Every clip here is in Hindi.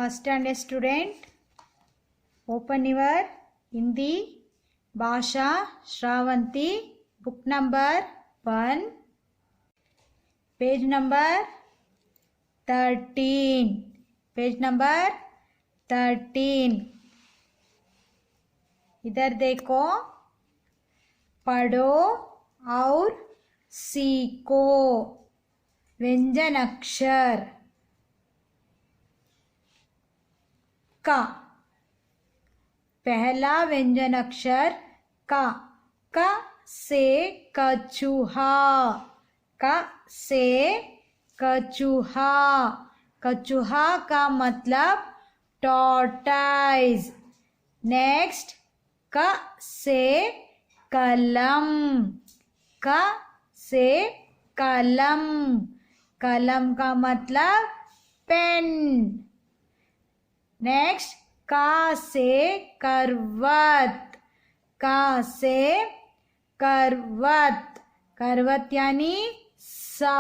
First standard student, open your Hindi Bhasha Shravanti book number 1, page number 13. Page number 13. इधर देखो, पढ़ो और सीखो व्यंजन अक्षर का. पहला व्यंजन अक्षर का. क से कछुहा. क से कछुहा. कछुहा का मतलब टॉर्टाइज. नेक्स्ट, क से कलम. क से कलम. कलम का मतलब पेन. नेक्स्ट, का से करवत. का से करवत. करवत यानी सा.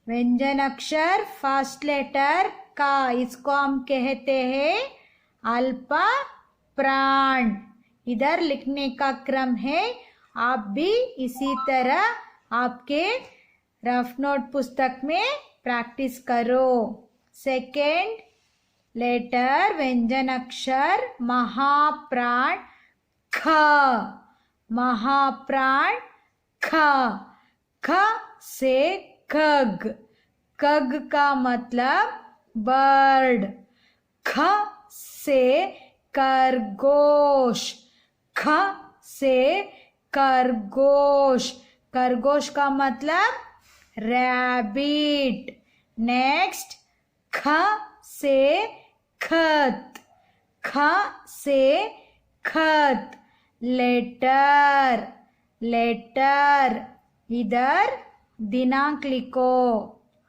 व्यंजन अक्षर फर्स्ट लेटर का, इसको हम कहते हैं अल्प प्राण. इधर लिखने का क्रम है, आप भी इसी तरह आपके रफ नोट पुस्तक में प्रैक्टिस करो. सेकेंड लेटर व्यंजन अक्षर महाप्राण ख. महाप्राण ख. ख से खग. खग का मतलब बर्ड. ख से खरगोश. ख से खरगोश. खरगोश का मतलब रैबिट. नेक्स्ट, ख से खत. ख से खत. लेटर. लेटर. इधर दिनांक लिखो.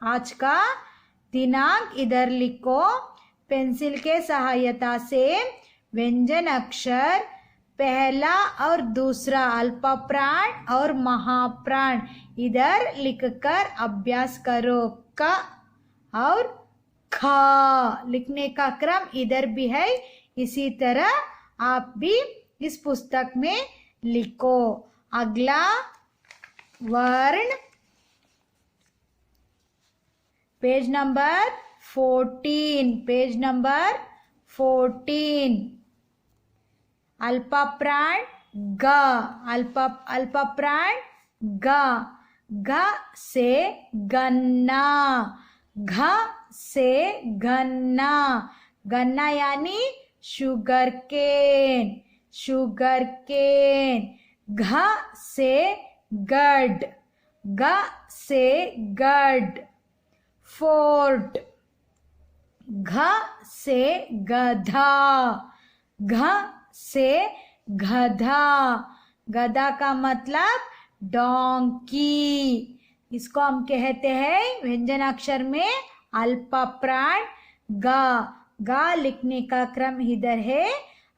आज का दिनांक इधर लिखो. पेंसिल के सहायता से व्यंजन अक्षर पहला और दूसरा अल्प प्राण और महाप्राण इधर लिखकर अभ्यास करो. क और ख लिखने का क्रम इधर भी है, इसी तरह आप भी इस पुस्तक में लिखो. अगला वर्ण पेज नंबर 14. Page number 14. अल्प प्राण ग. अल्प प्राण ग. घ से गन्ना. घ से गन्ना. गन्ना यानी शुगर केन. Sugar cane. घ से गढ़. ग से गढ़. फोर्ट. घ से गधा. घ से गधा. गधा का मतलब डोंकी. इसको हम कहते हैं व्यंजन अक्षर में अल्प प्राण ग. ग लिखने का क्रम इधर है,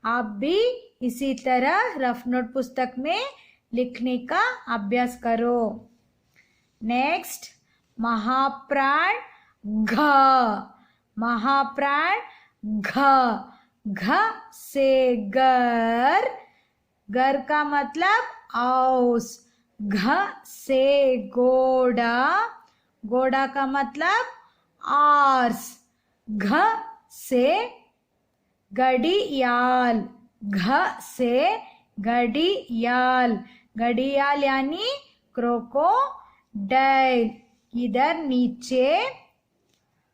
आप भी इसी तरह रफ नोट पुस्तक में लिखने का अभ्यास करो. नेक्स्ट, महाप्राण घ. महाप्राण घ. घ से घर. घर का मतलब औस. घ से घोड़ा. घोड़ा का मतलब आर्स. घ से घड़ियाल. घ से घड़ियाल. घड़ियाल यानी क्रोकोडाइल. इधर नीचे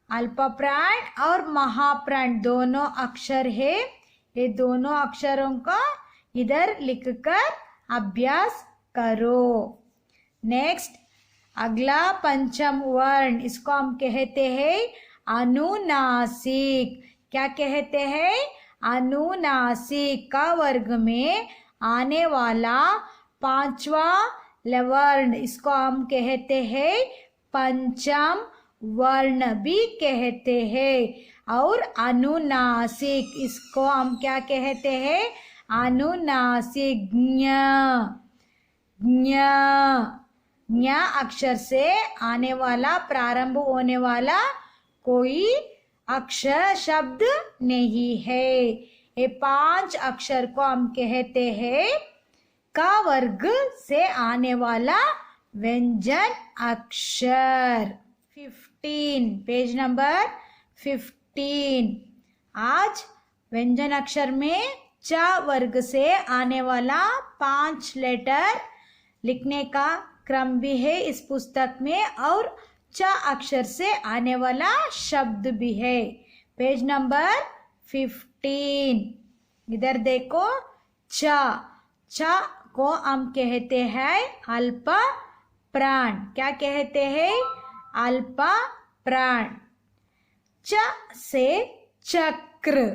अल्प प्राण और महाप्राण दोनों अक्षर है, ये दोनों अक्षरों का इधर लिखकर अभ्यास करो. नेक्स्ट, अगला पंचम वर्ण, इसको हम कहते हैं अनुनासिक. क्या कहते हैं? अनुनासिक. का वर्ग में आने वाला पांचवा वर्ण, इसको हम कहते हैं पंचम वर्ण भी कहते हैं. और अनुनासिक, इसको हम क्या कहते हैं? अनुनासिक. ञ अक्षर से आने वाला, प्रारंभ होने वाला कोई अक्षर शब्द नहीं है। ये 5 अक्षर को हम कहते हैं का वर्ग से आने वाला व्यंजन अक्षर। 15 पेज नंबर 15। आज व्यंजन अक्षर में च वर्ग से आने वाला 5 लेटर लिखने का क्रम भी है इस पुस्तक में और च अक्षर से आने वाला शब्द भी है। Page number 15। इधर देखो च को हम कहते हैं अल्प प्राण। क्या कहते हैं? अल्प प्राण। च से चक्र,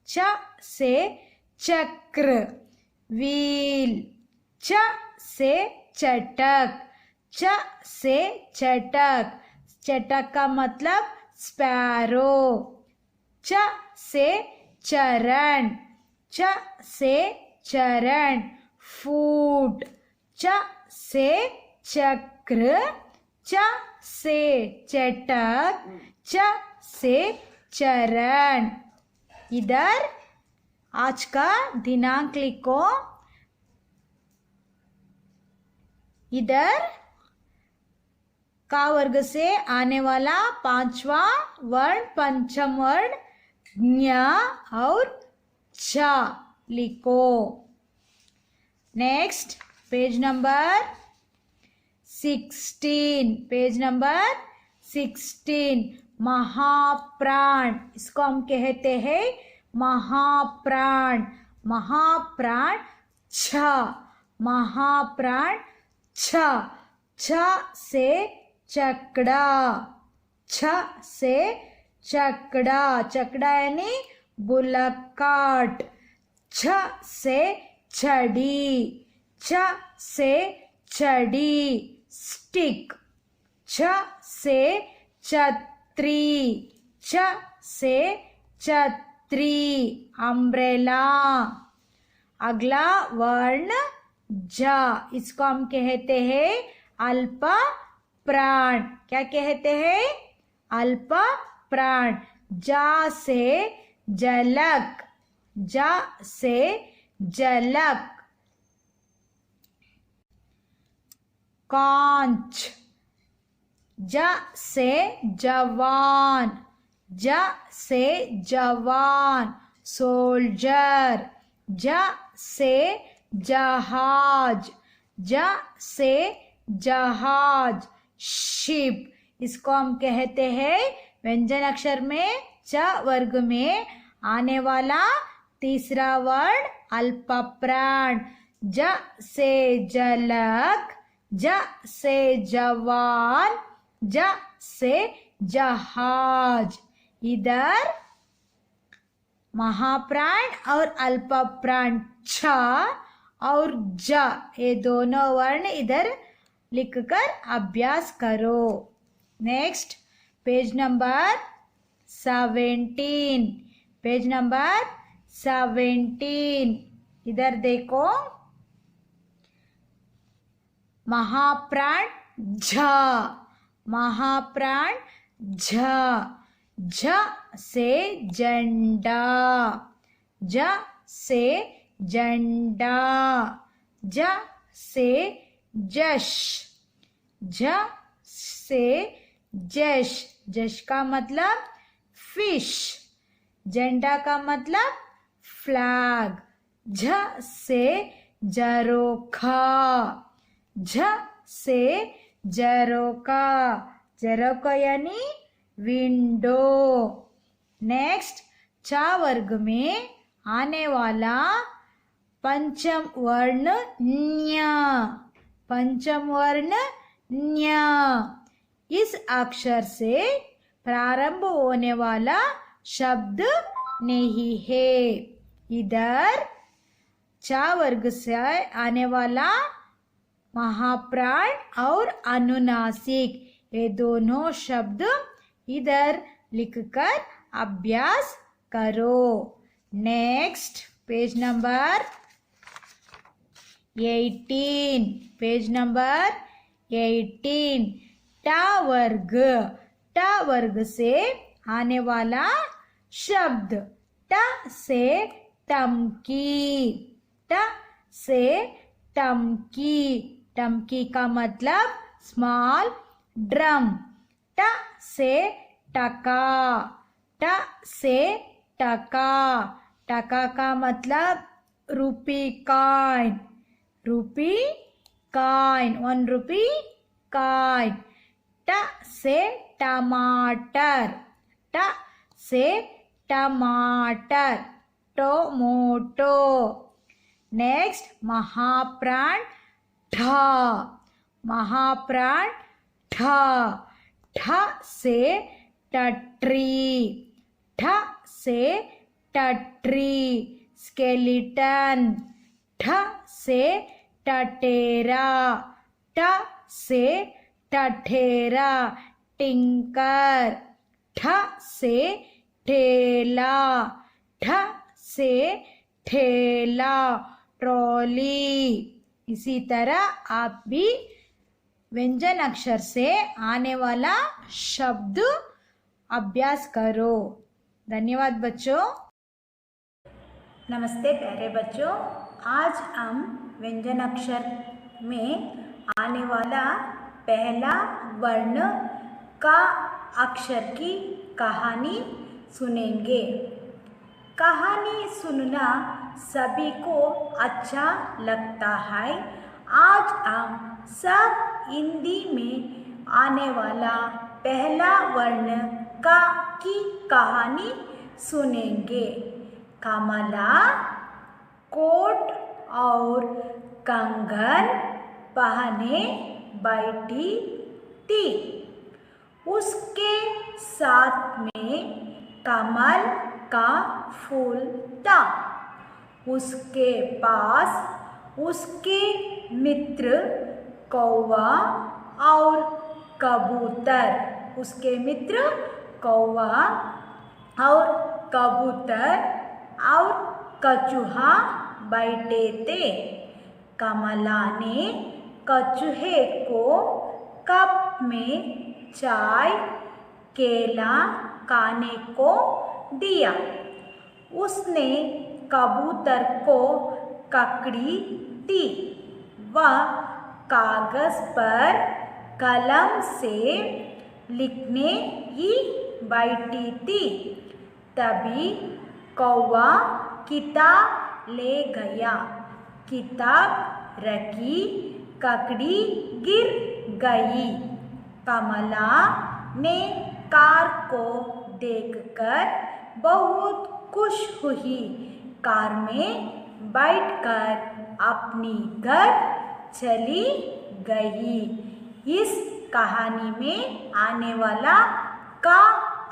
च से चक्र। व्हील। च से चटक, च से चटक। चटक का मतलब स्पैरो। च से चरण, च से चरण। फूट। च से चक्र, च से चटक, च से चरण। इधर आज का दिनांक लिखो। इधर का वर्ग से आने वाला 5वां वर्ण पंचम वर्ण ज्ञ और छ लिखो। Next page number 16। Page number 16। महाप्राण। इसको हम कहते हैं महाप्राण। महाप्राण छ। महाप्राण छ। छ से चकड़ा, छ से चकड़ा। चकड़ा यानी बुलक काट। छ से छड़ी, छ से छड़ी। स्टिक। छ से छतरी, छ से छतरी। अम्ब्रेला। अगला वर्ण ज। इसको हम कहते हैं अल्प प्राण। क्या कहते हैं? अल्प प्राण। जा से जलक, जा से जलक। कांच। ज से जवान, ज से जवान। सोल्जर। ज से जहाज, ज से जहाज। शिप। इसको हम कहते हैं व्यंजन अक्षर में च वर्ग में आने वाला तीसरा वर्ण अल्प प्राण। ज से जलक, ज से जवान, ज से जहाज। इधर महाप्राण और अल्प प्राण छ और ज ये दोनों वर्ण इधर लिखकर अभ्यास करो। Next page number 17। Page number 17। इधर देखो महाप्राण झ। महाप्राण झ। झ से झंडा, झ से झंडा। झ से जश, झ से जश। जश का मतलब फिश, झंडा का मतलब फ्लैग। झ से झरोखा, झ से झरोखा। झरोखा यानी विंडो। नेक्स्ट च वर्ग में आने वाला पंचम वर्ण न्य। पंचम वर्ण न्य। इस अक्षर से प्रारंभ होने वाला शब्द नहीं है। इधर च वर्ग से आने वाला महाप्राण और अनुनासिक ये दोनों शब्द इधर लिखकर अभ्यास करो। Next page number 18। Page number 18। ट वर्ग। ट वर्ग से आने वाला शब्द। ट से टमकी, ट से टमकी। टमकी का मतलब स्मॉल ड्रम। ट से टका, ट से टका। टका का मतलब rupee coin, rupee coin, 1 rupee coin. ट से टमाटर, ट से टमाटर, टोमोटो। नेक्स्ट महाप्राण ठ, महाप्राण ठ। ठ से टट्री, ठ से टट्री, स्केलेटन। ठ से टटेरा, ठ से टठेरा, टिंकर। ठ से ठेला, ठ से ठेला, ट्रॉली। इसी तरह आप भी व्यंजन अक्षर से आने वाला शब्द अभ्यास करो। धन्यवाद बच्चों। नमस्ते प्यारे बच्चों, आज हम व्यंजन अक्षर में आने वाला पहला वर्ण का अक्षर की कहानी सुनेंगे। कहानी सुनना सभी को अच्छा लगता है। आज हम सब हिंदी में आने वाला पहला वर्ण का की कहानी सुनेंगे। कमला कोट और कंगन पहने बैठी थी। उसके साथ में कमल का फूल था। उसके पास उसके मित्र कौवा और कबूतर, उसके मित्र कौवा और कबूतर और कछुआ बैठे थे। कमला ने कछुए को कप में चाय केला खाने को दिया। उसने कबूतर को ककड़ी दी। वह कागज पर कलम से लिखने ही बैठी थी। तभी कौवा किताब ले गया। किताब रखी, ककड़ी गिर गई। कमला ने कार को देखकर बहुत खुश हुई। कार में बैठकर अपनी घर चली गई। इस कहानी में आने वाला का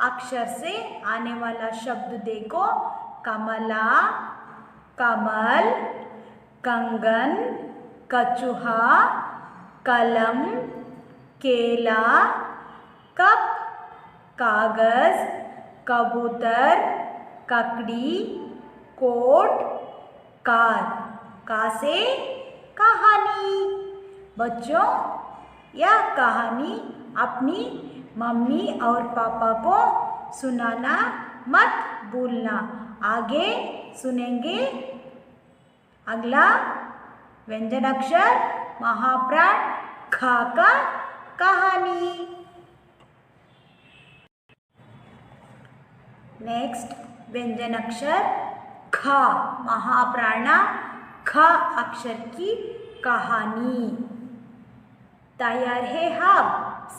अक्षर से आने वाला शब्द देखो। कमला, कमल, कंगन, कछुआ, कलम, केला, कप, कागज, कबूतर, ककड़ी, कोट, कार। का से कहानी। बच्चों, यह कहानी अपनी मम्मी और पापा को सुनाना मत भूलना। आगे सुनेंगे अगला व्यंजन अक्षर महाप्राण ख का कहानी। नेक्स्ट व्यंजन अक्षर ख, महाप्राणा ख अक्षर की कहानी। तैयार है हम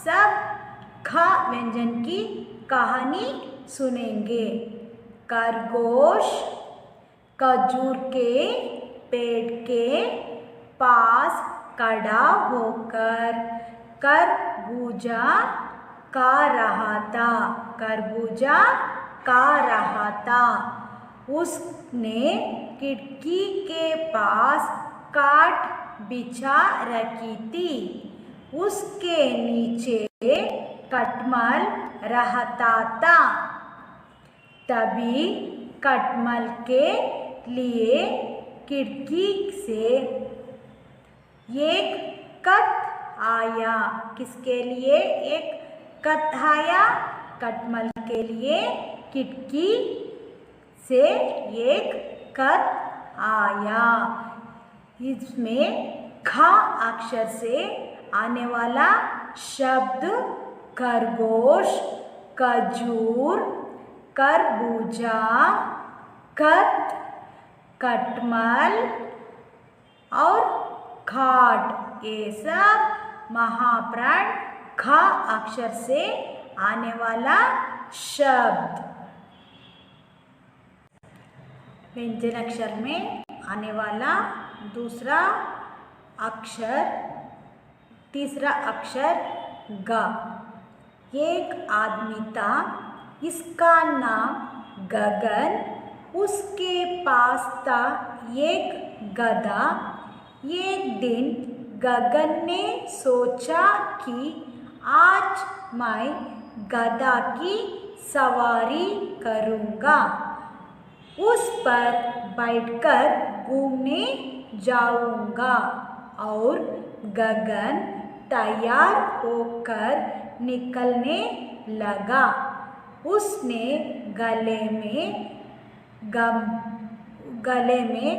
सब ख व्यंजन की कहानी सुनेंगे। खरगोश खजूर के पेड़ के पास खड़ा होकर खरबूजा खा रहा था। खरबूजा खा रहा था। उसने खिड़की के पास काट बिछा रखी थी। उसके नीचे खटमल रहता था। तभी खटमल के लिए खिड़की से एक कत आया। किसके लिए एक कत आया? खटमल के लिए खिड़की से एक कत आया। इसमें ख अक्षर से आने वाला शब्द खरगोश, खजूर, खरबूजा, कत, खटमल और खाट, ये सब महाप्राण ख अक्षर से आने वाला शब्द। व्यंजन अक्षर में आने वाला दूसरा अक्षर, तीसरा अक्षर ग। एक आदमी था, इसका नाम गगन, उसके पास था एक गधा। एक दिन गगन ने सोचा कि आज मैं गधा की सवारी करूँगा, उस पर बैठकर घूमने जाऊँगा। और गगन तैयार होकर निकलने लगा। उसने गले में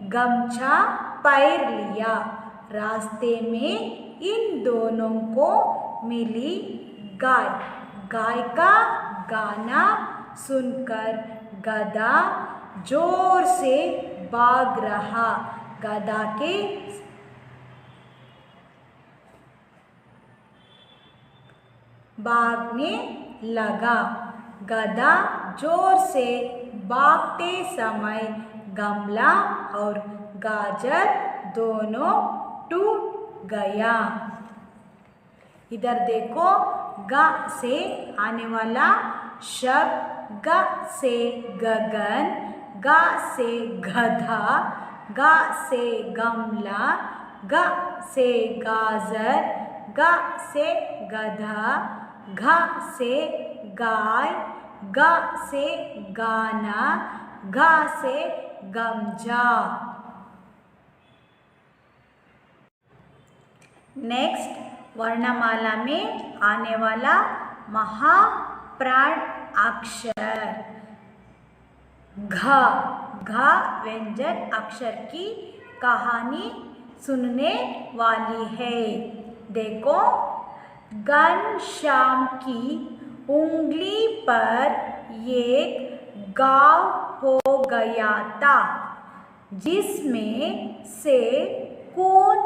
गमछा पैर लिया। रास्ते में इन दोनों को मिली गाय। गाय का गाना सुनकर गधा जोर से भाग रहा। गधा के भागने लगा। गधा जोर से भागते समय गमला और गाजर दोनों टूट गया। इधर देखो, ग से आने वाला शब्द ग से गगन, ग से गधा, ग से गमला, ग से गाजर, ग से गधा, घ से गाय, ग से गाना, घ से गमछा। नेक्स्ट, वर्णमाला में आने वाला महाप्राण अक्षर घ। घ व्यंजन अक्षर की कहानी सुनने वाली है। देखो, घनश्याम की उंगली पर एक घाव हो गया था, इसमें से खून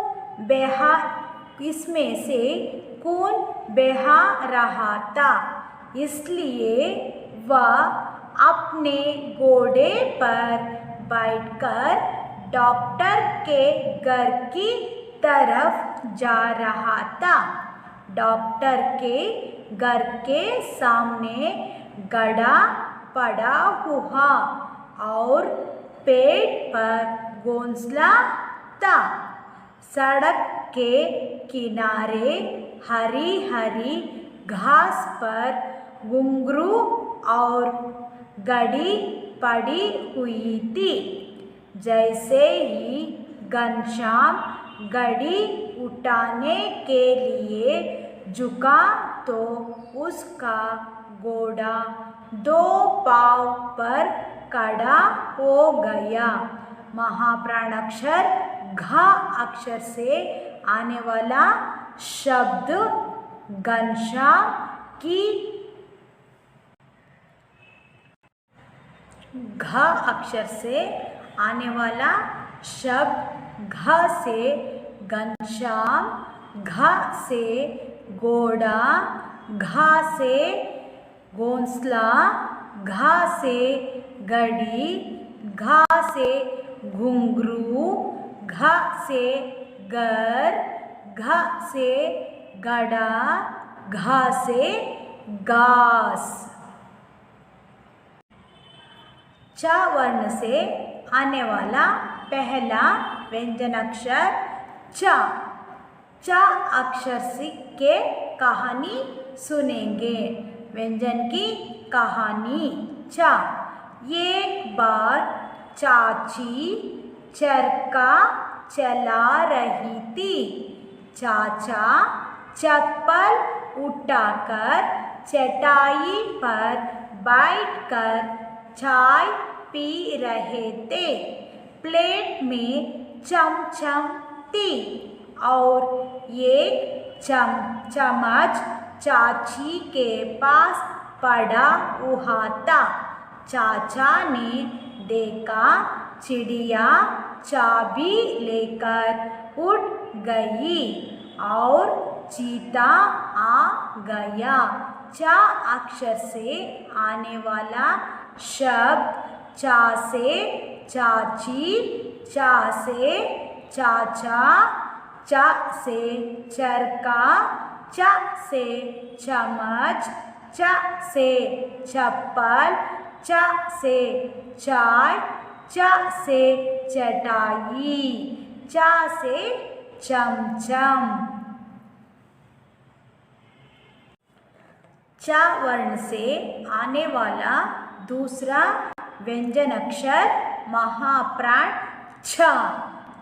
बहा रहा था। इसलिए वह अपने घोड़े पर बैठकर डॉक्टर के घर की तरफ जा रहा था। डॉक्टर के घर के सामने गड्ढा पड़ा हुआ और पेड़ पर घोंसला था। सड़क के किनारे हरी हरी घास पर घुंघरू और गड़ी पड़ी हुई थी। जैसे ही घनश्याम गड़ी उठाने के लिए झुका तो उसका घोड़ा दो पांव पर खड़ा हो गया। महाप्राण अक्षर घ अक्षर से आने वाला शब्द घनश्याम की। घ अक्षर से आने वाला शब्द घ से घनश्याम, घ से घोड़ा, घ से घोंसला, घ से गड़ी, घ से घुंघरू, घ से घर, घ से गड्ढा, घ से घास। च वर्ण से आने वाला पहला व्यंजन अक्षर च। च अक्षर के कहानी सुनेंगे। व्यंजन की कहानी च। एक बार चाची चरखा चला रही थी। चाचा चप्पल उठाकर चटाई पर बैठकर चाय पी रहे थे। प्लेट में चमचम थी और एक चम्मच चाची के पास पड़ा हुआ था। चाचा ने देखा, चिड़िया चाबी लेकर उड़ गई और चीता आ गया। चा अक्षर से आने वाला शब्द चा से चाची, चा से चाचा, चा से चरखा, चा से चम्मच, चा से चप्पल, चा से चाय, चा से चटाई, चा से चमचम। चा वर्ण से आने वाला दूसरा व्यंजन अक्षर महाप्राण छ।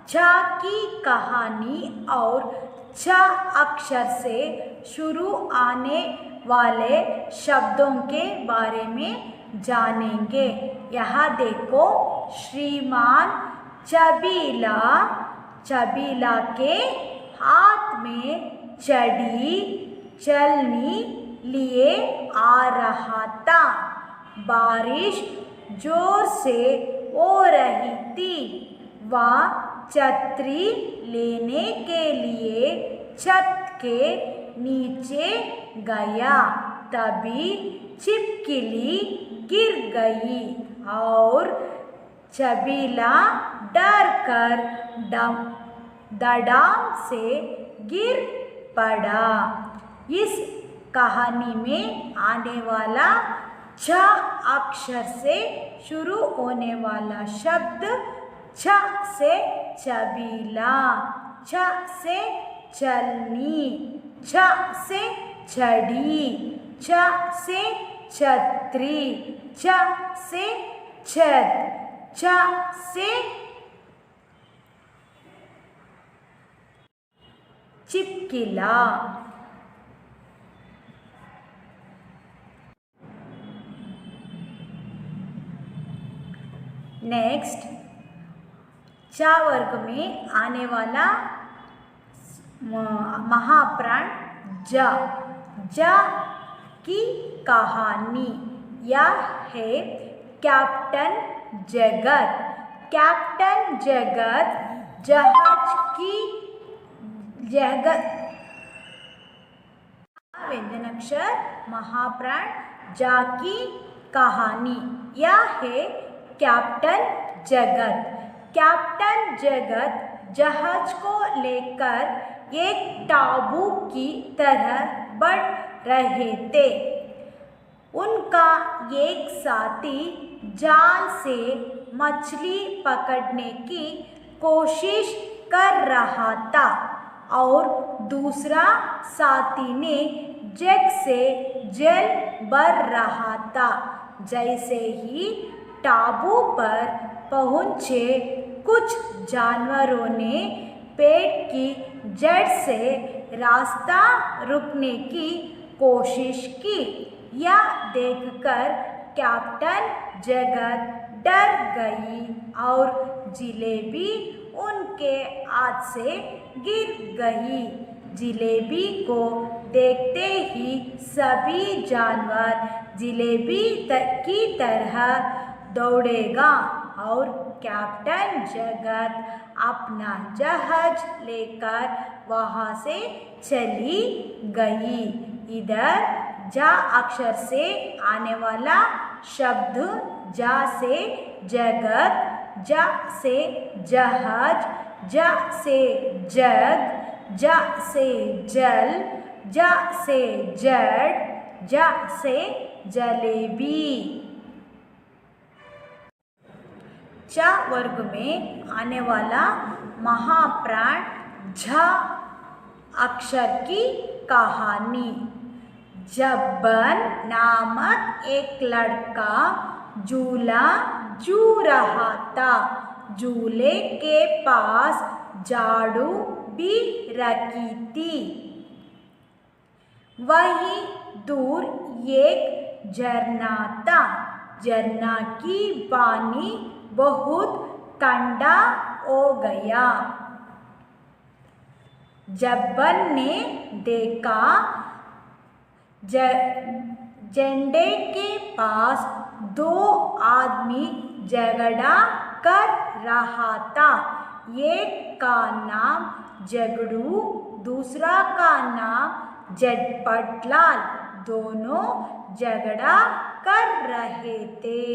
छ की कहानी और छ अक्षर से शुरू आने वाले शब्दों के बारे में जानेंगे। यहाँ देखो, श्रीमान चबीला, चबीला के हाथ में चड़ी चलनी लिए आ रहा था। बारिश जोर से हो रही थी। वह छतरी लेने के लिए छत के नीचे गया। तभी छिपकली गिर गई और चबीला डर कर धड़ाम से गिर पड़ा। इस कहानी में आने वाला छ अक्षर से शुरू होने वाला शब्द छ से चबीला, छ से चलनी, छ से छड़ी, छ से छतरी, छ से छत, छ से छिपकला। नेक्स्ट, चा वर्ग में आने वाला महाप्राण ज। ज की कहानी यह है कैप्टन जगत। कैप्टन जगत जहाज की जगत व्यंजन अक्षर महाप्राण जा की कहानी यह है कैप्टन जगत। कैप्टन जगत जहाज को लेकर एक टापू की तरह बढ़ रहे थे। उनका एक साथी जाल से मछली पकड़ने की कोशिश कर रहा था और दूसरा साथी ने जग से जल भर रहा था। जैसे ही टापू पर पहुँचे, कुछ जानवरों ने पेड़ की जड़ से रास्ता रोकने की कोशिश की। यह देखकर कैप्टन जगत डर गई और जिलेबी उनके हाथ से गिर गई। जिलेबी को देखते ही सभी जानवर जिलेबी की तरह दौड़ेगा और कैप्टन जगत अपना जहाज लेकर वहाँ से चली गई। इधर जा अक्षर से आने वाला शब्द जा से जगत, जा से जहाज, जा से जग, जा से जल, जा से जड़, जा से जलेबी। च वर्ग में आने वाला महाप्राण झ अक्षर की कहानी। जब्बन नामक एक लड़का झूला झू रहा था। झूले के पास झाड़ू भी रखी थी। वहीं दूर एक झरना था। झरना की पानी बहुत ठंडा हो गया। जब्बर ने देखा झंडे के पास दो आदमी झगड़ा कर रहा था। एक का नाम झगड़ू, दूसरा का नाम झटपटलाल। दोनों झगड़ा कर रहे थे।